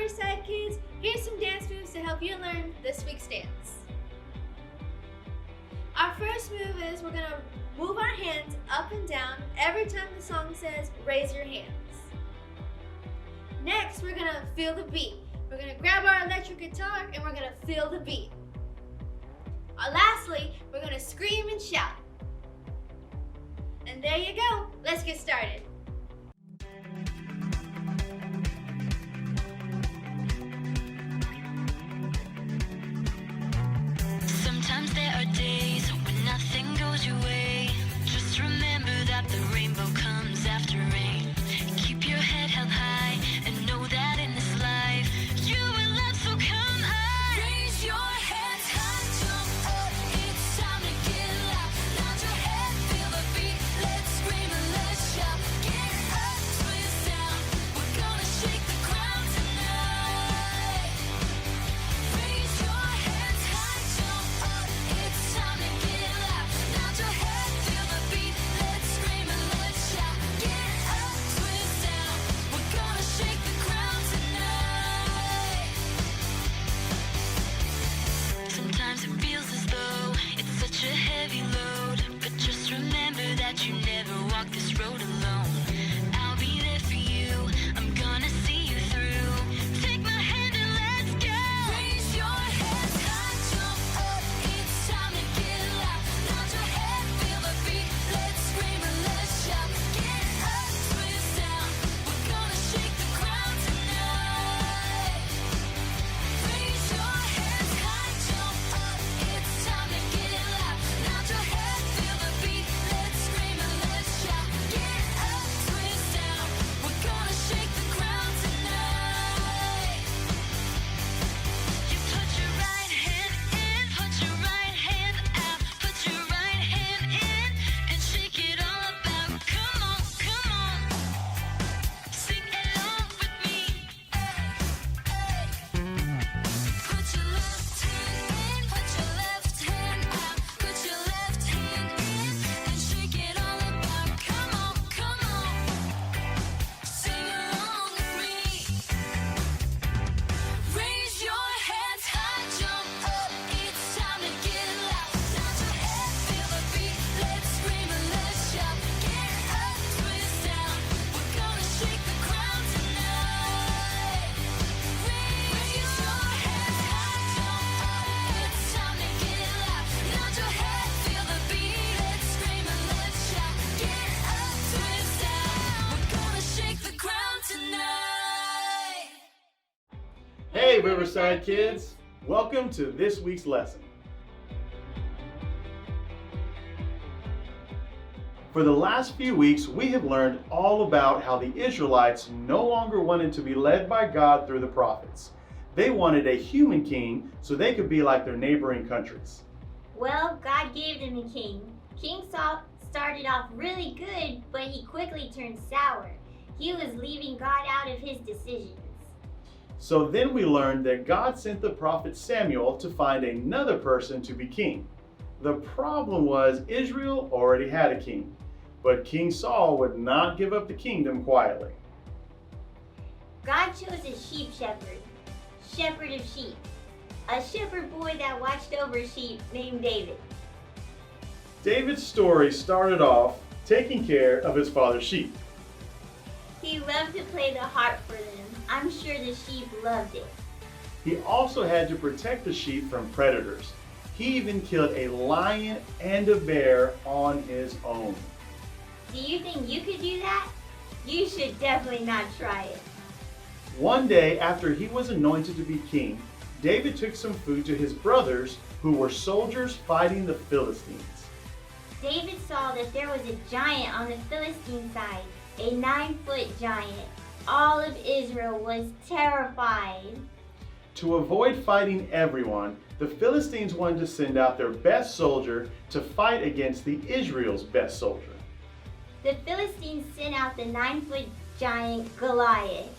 Riverside Kids, here's some dance moves to help you learn this week's dance. Our first move is we're going to move our hands up and down every time the song says raise your hands. Next, we're going to feel the beat. We're going to grab our electric guitar and we're going to feel the beat. Lastly, we're going to scream and shout. And there you go. Let's get started. Sometimes there are days when nothing goes your way. Just remember that the rainbow comes after rain. Keep your head held high and know that in this life you will love, so come high. Raise your hands high, jump up, it's time to get loud. Nod your head, feel the beat, let's scream and let's shout. Get up, twist down, we're gonna shake the ground tonight. Raise your hands high, jump up, it's time to get loud. Nod your head, feel the beat, let's scream and let's shout. Get up, twist down, we're gonna shake the ground tonight. Sometimes it feels as though it's such a heavy load, but just remember that you never walk this road alone. I'll be there for you, I'm gonna see you through. Take my hand and let's go. Raise your hands high, jump up, it's time to get loud. Nod your head, feel the beat, let's scream and let's shout. Get up, twist down, we're gonna shake the ground tonight. Raise your hands high, jump up, it's time to get loud. Nod your head, feel the beat, let's scream and let's shout. Get up, twist down, we're gonna shake the ground tonight. You put your right hand in, put your right hand out, put your right hand in and shake it all about. Come on, sing along with me. Put your left hand in, put your left hand out, put your left hand in and shake it all about. Come on, sing along with me. Raise your hands high, jump up, it's time to get loud. Nod your head, feel the beat, let's scream and let's shout. Get up, twist down, we're gonna shake the ground tonight. Raise your hands high, jump up, it's time to get loud. Nod your head, feel the beat, let's scream and let's shout. Get up, twist down, we're gonna shake the ground tonight. Hey Riverside Kids, welcome to this week's lesson. For the last few weeks, we have learned all about how the Israelites no longer wanted to be led by God through the prophets. They wanted a human king so they could be like their neighboring countries. Well, God gave them a king. King Saul started off really good, but he quickly turned sour. He was leaving God out of his decisions. So then we learned that God sent the prophet Samuel to find another person to be king. The problem was Israel already had a king, but King Saul would not give up the kingdom quietly. God chose a sheep shepherd of sheep, a shepherd boy that watched over sheep named David. David's story started off taking care of his father's sheep. He loved to play the harp for them. I'm sure the sheep loved it. He also had to protect the sheep from predators. He even killed a lion and a bear on his own. Do you think you could do that? You should definitely not try it. One day after he was anointed to be king, David took some food to his brothers who were soldiers fighting the Philistines. David saw that there was a giant on the Philistine side, a 9-foot giant. All of Israel was terrified. To avoid fighting everyone, the Philistines wanted to send out their best soldier to fight against the Israel's best soldier. The Philistines sent out the 9-foot giant Goliath,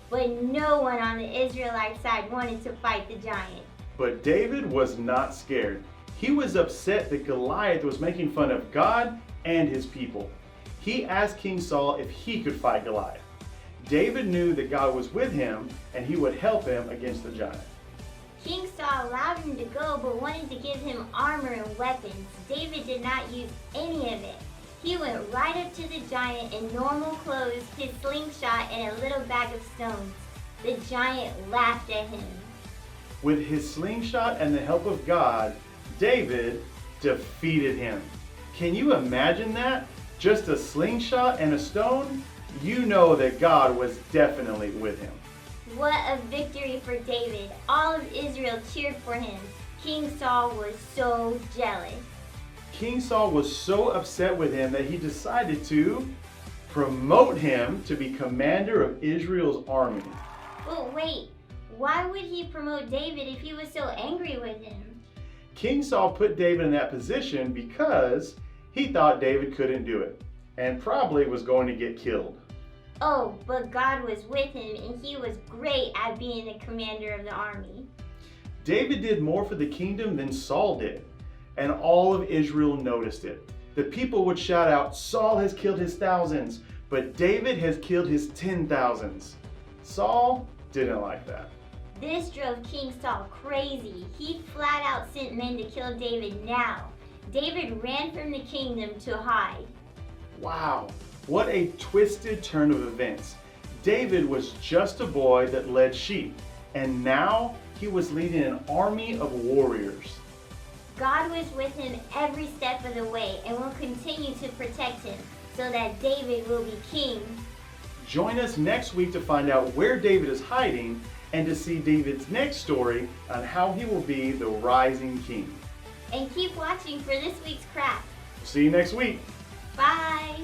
but no one on the Israelite side wanted to fight the giant. But David was not scared. He was upset that Goliath was making fun of God and his people. He asked King Saul if he could fight Goliath. David knew that God was with him and he would help him against the giant. King Saul allowed him to go but wanted to give him armor and weapons. David did not use any of it. He went right up to the giant in normal clothes, his slingshot, and a little bag of stones. The giant laughed at him. With his slingshot and the help of God, David defeated him. Can you imagine that? Just a slingshot and a stone? You know that God was definitely with him. What a victory for David. All of Israel cheered for him. King Saul was so jealous. King Saul was so upset with him that he decided to promote him to be commander of Israel's army. But wait, why would he promote David if he was so angry with him? King Saul put David in that position because he thought David couldn't do it and probably was going to get killed. Oh, but God was with him and he was great at being the commander of the army. David did more for the kingdom than Saul did, and all of Israel noticed it. The people would shout out, "Saul has killed his thousands, but David has killed his 10,000s." Saul didn't like that. This drove King Saul crazy. He flat out sent men to kill David now. David ran from the kingdom to hide. Wow, what a twisted turn of events. David was just a boy that led sheep, and now he was leading an army of warriors. God was with him every step of the way and will continue to protect him so that David will be king. Join us next week to find out where David is hiding and to see David's next story on how he will be the rising king. And keep watching for this week's craft. See you next week. Bye!